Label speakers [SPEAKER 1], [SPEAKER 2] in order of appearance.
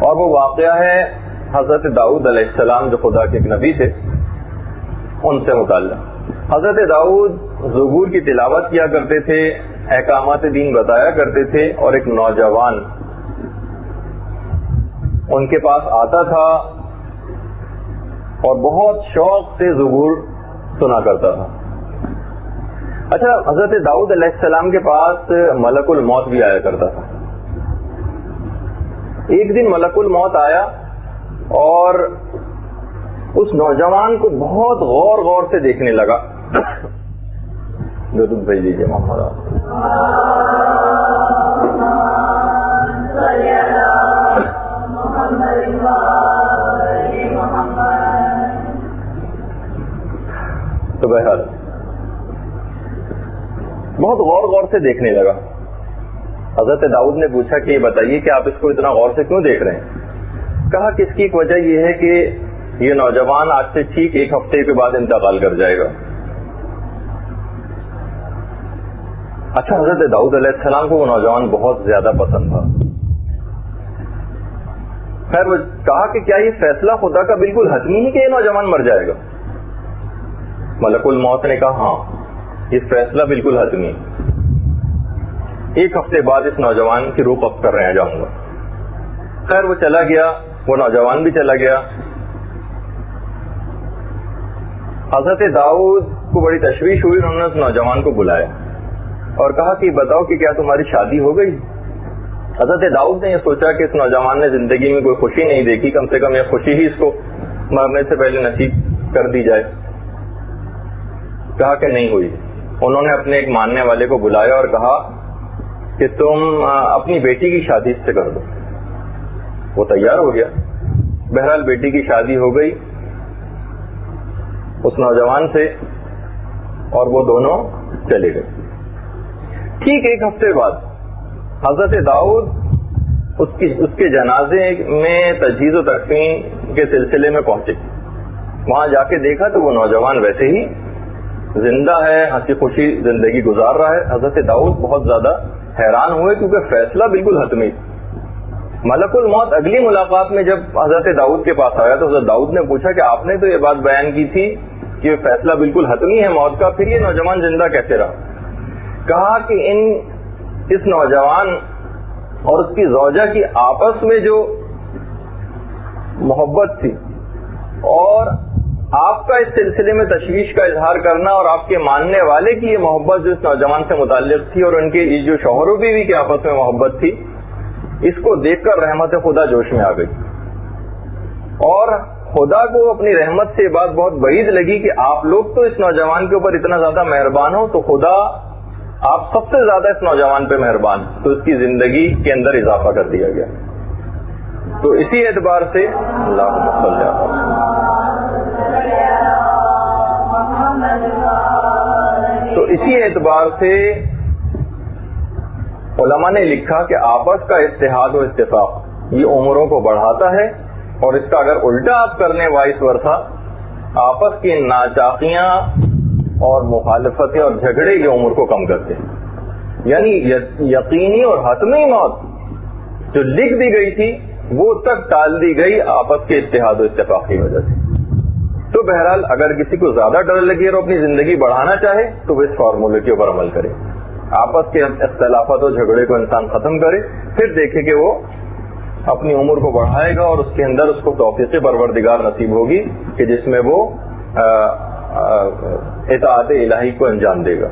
[SPEAKER 1] اور وہ واقعہ ہے حضرت داؤد علیہ السلام جو خدا کے ایک نبی تھے ان سے متعلق۔ حضرت داؤد زبور کی تلاوت کیا کرتے تھے، احکامات دین بتایا کرتے تھے، اور ایک نوجوان ان کے پاس آتا تھا اور بہت شوق سے زبور سنا کرتا تھا۔ اچھا، حضرت داؤد علیہ السلام کے پاس ملک الموت بھی آیا کرتا تھا۔ ایک دن ملک الموت آیا اور اس نوجوان کو بہت غور غور سے دیکھنے لگا۔ درود بھیج دیجیے محمد۔ تو بہرحال بہت غور غور سے دیکھنے لگا۔ حضرت داؤد نے پوچھا کہ یہ بتائیے کہ آپ اس کو اتنا غور سے کیوں دیکھ رہے ہیں؟ کہا کہ اس کی ایک وجہ یہ ہے کہ یہ نوجوان آج سے ٹھیک ایک ہفتے کے بعد انتقال کر جائے گا۔ اچھا، حضرت داؤد علیہ السلام کو وہ نوجوان بہت زیادہ پسند تھا۔ خیر، وہ کہا کہ کیا یہ فیصلہ خدا کا بالکل حتمی ہے کہ یہ نوجوان مر جائے گا؟ ملک الموت نے کہا ہاں، یہ فیصلہ بالکل حتمی ہے، ایک ہفتے بعد اس نوجوان کی روح قبض کر رہے جاؤں گا۔ خیر، وہ چلا گیا، وہ نوجوان بھی چلا گیا۔ حضرت داؤد کو بڑی تشویش ہوئی، انہوں نے اس نوجوان کو بلایا اور کہا کہ بتاؤ کہ کیا تمہاری شادی ہو گئی؟ حضرت داؤد نے یہ سوچا کہ اس نوجوان نے زندگی میں کوئی خوشی نہیں دیکھی، کم سے کم یہ خوشی ہی اس کو مرنے سے پہلے نصیب کر دی جائے۔ کہا کہ نہیں ہوئی۔ انہوں نے اپنے ایک ماننے والے کو بلایا اور کہا کہ تم اپنی بیٹی کی شادی اس سے کر دو۔ وہ تیار ہو گیا۔ بہرحال بیٹی کی شادی ہو گئی اس نوجوان سے، اور وہ دونوں چلے گئے۔ ٹھیک ایک ہفتے بعد حضرت داؤد اس کے جنازے میں تجہیز و تکفین کے سلسلے میں پہنچے۔ وہاں جا کے دیکھا تو وہ نوجوان ویسے ہی زندہ ہے، ہنسی خوشی زندگی گزار رہا ہے۔ حضرت داؤد بہت زیادہ حیران ہوئے کیونکہ فیصلہ بالکل حتمی۔ ملک الموت اگلی ملاقات میں جب حضرت داؤد کے پاس آیا تو حضرت داؤد نے پوچھا کہ آپ نے تو یہ بات بیان کی تھی کہ فیصلہ بالکل حتمی ہے موت کا، پھر یہ نوجوان زندہ کیسے رہا؟ کہا کہ اس نوجوان اور اس کی زوجہ کی آپس میں جو محبت تھی، اور آپ کا اس سلسلے میں تشویش کا اظہار کرنا، اور آپ کے ماننے والے کی یہ محبت جو اس نوجوان سے متعلق تھی، اور ان کے جو شوہر و بیوی کی آپس میں محبت تھی، اس کو دیکھ کر رحمت خدا جوش میں آ گئی، اور خدا کو اپنی رحمت سے یہ بات بہت بعید لگی کہ آپ لوگ تو اس نوجوان کے اوپر اتنا زیادہ مہربان ہو، تو خدا آپ سب سے زیادہ اس نوجوان پہ مہربان، تو اس کی زندگی کے اندر اضافہ کر دیا گیا۔ تو اسی اعتبار سے علماء نے لکھا کہ آپس کا اتحاد و اتفاق یہ عمروں کو بڑھاتا ہے، اور اس کا اگر الٹا آپ کرنے وائس ورثہ، آپس کی ناچاقیاں اور مخالفتیں اور جھگڑے یہ عمر کو کم کرتے ہیں۔ یعنی یقینی اور حتمی موت جو لکھ دی گئی تھی وہ تک ٹال دی گئی آپس کے اتحاد و اتفاق کی وجہ سے۔ تو بہرحال اگر کسی کو زیادہ ڈر لگے اور اپنی زندگی بڑھانا چاہے تو وہ اس فارمولے کے اوپر عمل کرے، آپس کے اختلافات و جھگڑے کو انسان ختم کرے، پھر دیکھے کہ وہ اپنی عمر کو بڑھائے گا، اور اس کے اندر اس کو توفیق پروردگار نصیب ہوگی کہ جس میں وہ اطاعت الہی کو انجام دے گا۔